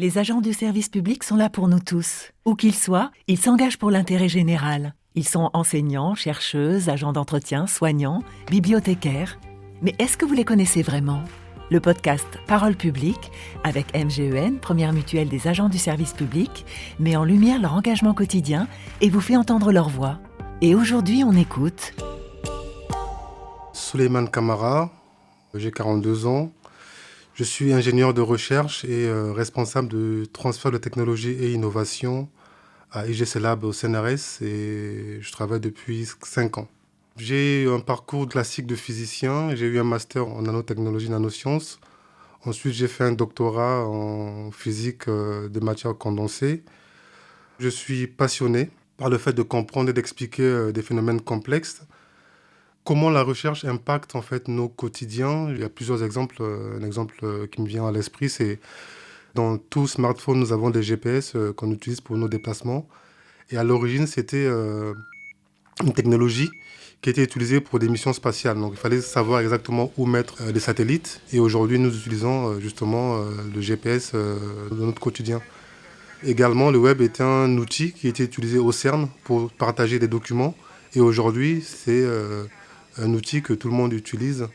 Les agents du service public sont là pour nous tous. Où qu'ils soient, ils s'engagent pour l'intérêt général. Ils sont enseignants, chercheuses, agents d'entretien, soignants, bibliothécaires. Mais est-ce que vous les connaissez vraiment ? Le podcast Parole publique, avec MGEN, première mutuelle des agents du service public, met en lumière leur engagement quotidien et vous fait entendre leur voix. Et aujourd'hui, on écoute... Souleymane Camara, j'ai 42 ans. Je suis ingénieur de recherche et responsable de transfert de technologie et innovation à IGC Lab au CNRS et je travaille depuis 5 ans. J'ai eu un parcours classique de physicien, j'ai eu un master en nanotechnologie, nanosciences. Ensuite, j'ai fait un doctorat en physique des matières condensées. Je suis passionné par le fait de comprendre et d'expliquer des phénomènes complexes. Comment la recherche impacte en fait nos quotidiens. Il y a plusieurs exemples. Un exemple qui me vient à l'esprit, c'est dans tout smartphone, nous avons des GPS qu'on utilise pour nos déplacements. Et à l'origine, c'était une technologie qui était utilisée pour des missions spatiales. Donc il fallait savoir exactement où mettre les satellites. Et aujourd'hui, nous utilisons justement le GPS dans notre quotidien. Également, le web était un outil qui était utilisé au CERN pour partager des documents. Et aujourd'hui, c'est un outil que tout le monde utilise.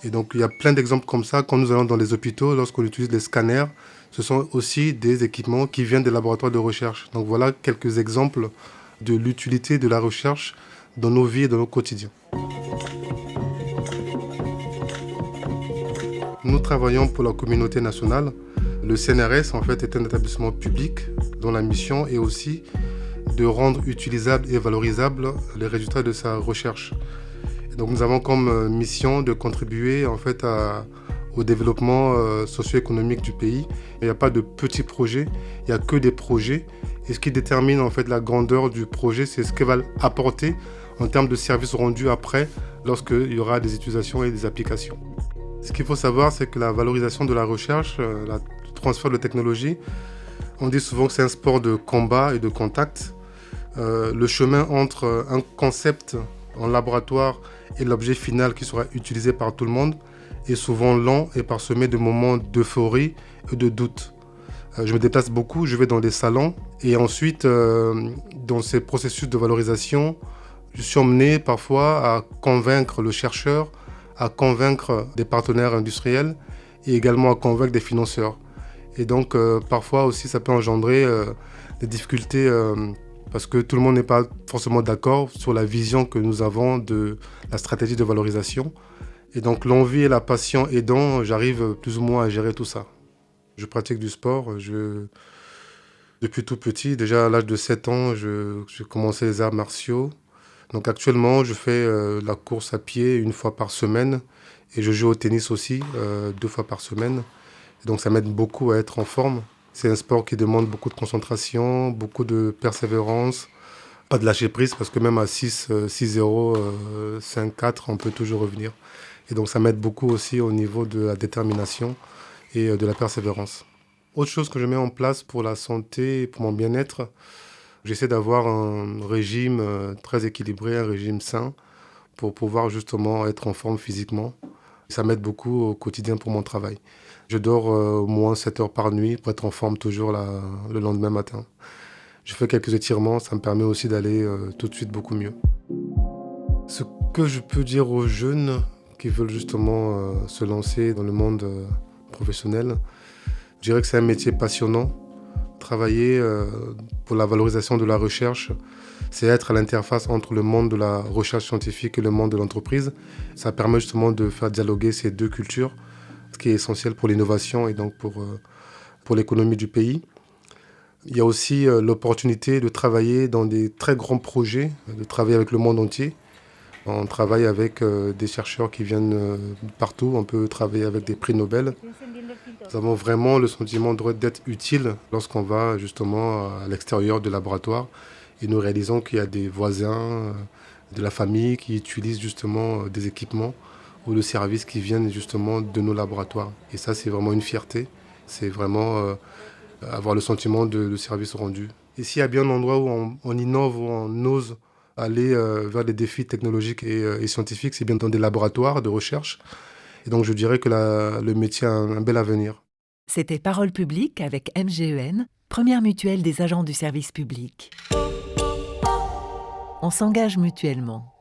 Et donc, il y a plein d'exemples comme ça. Quand nous allons dans les hôpitaux, lorsqu'on utilise les scanners, ce sont aussi des équipements qui viennent des laboratoires de recherche. Donc, voilà quelques exemples de l'utilité de la recherche dans nos vies et dans nos quotidiens. Nous travaillons pour la communauté nationale. Le CNRS, en fait, est un établissement public dont la mission est aussi de rendre utilisables et valorisables les résultats de sa recherche. Donc nous avons comme mission de contribuer en fait au développement socio-économique du pays. Il n'y a pas de petits projets, il n'y a que des projets. Et ce qui détermine en fait la grandeur du projet, c'est ce qu'il va apporter en termes de services rendus après, lorsqu'il y aura des utilisations et des applications. Ce qu'il faut savoir, c'est que la valorisation de la recherche, le transfert de technologie, on dit souvent que c'est un sport de combat et de contact. Le chemin entre un concept en laboratoire et l'objet final qui sera utilisé par tout le monde est souvent lent et parsemé de moments d'euphorie et de doute. Je me déplace beaucoup, je vais dans des salons et ensuite, dans ces processus de valorisation, je suis emmené parfois à convaincre le chercheur, à convaincre des partenaires industriels et également à convaincre des financeurs. Et donc, parfois aussi, ça peut engendrer des difficultés parce que tout le monde n'est pas forcément d'accord sur la vision que nous avons de la stratégie de valorisation. Et donc l'envie et la passion aidant, j'arrive plus ou moins à gérer tout ça. Je pratique du sport. Depuis tout petit, déjà à l'âge de 7 ans, j'ai commencé les arts martiaux. Donc actuellement, je fais la course à pied 1 fois par semaine et je joue au tennis aussi 2 fois par semaine. Et donc ça m'aide beaucoup à être en forme. C'est un sport qui demande beaucoup de concentration, beaucoup de persévérance, pas de lâcher prise parce que même à 6-0, 5-4, on peut toujours revenir. Et donc ça m'aide beaucoup aussi au niveau de la détermination et de la persévérance. Autre chose que je mets en place pour la santé et pour mon bien-être, j'essaie d'avoir un régime très équilibré, un régime sain pour pouvoir justement être en forme physiquement. Ça m'aide beaucoup au quotidien pour mon travail. Je dors au moins 7 heures par nuit pour être en forme toujours le lendemain matin. Je fais quelques étirements, ça me permet aussi d'aller tout de suite beaucoup mieux. Ce que je peux dire aux jeunes qui veulent justement se lancer dans le monde professionnel, je dirais que c'est un métier passionnant. Travailler pour la valorisation de la recherche, c'est être à l'interface entre le monde de la recherche scientifique et le monde de l'entreprise. Ça permet justement de faire dialoguer ces deux cultures, ce qui est essentiel pour l'innovation et donc pour l'économie du pays. Il y a aussi l'opportunité de travailler dans des très grands projets, de travailler avec le monde entier. On travaille avec des chercheurs qui viennent partout, on peut travailler avec des prix Nobel. Nous avons vraiment le sentiment d'être utile lorsqu'on va justement à l'extérieur du laboratoire et nous réalisons qu'il y a des voisins de la famille qui utilisent justement des équipements ou de services qui viennent justement de nos laboratoires. Et ça, c'est vraiment une fierté. C'est vraiment avoir le sentiment de service rendu. Et s'il y a bien un endroit où on innove, où on ose aller vers des défis technologiques et scientifiques, c'est bien dans des laboratoires de recherche. Et donc, je dirais que le métier a un bel avenir. C'était Parole publique avec MGEN, première mutuelle des agents du service public. On s'engage mutuellement.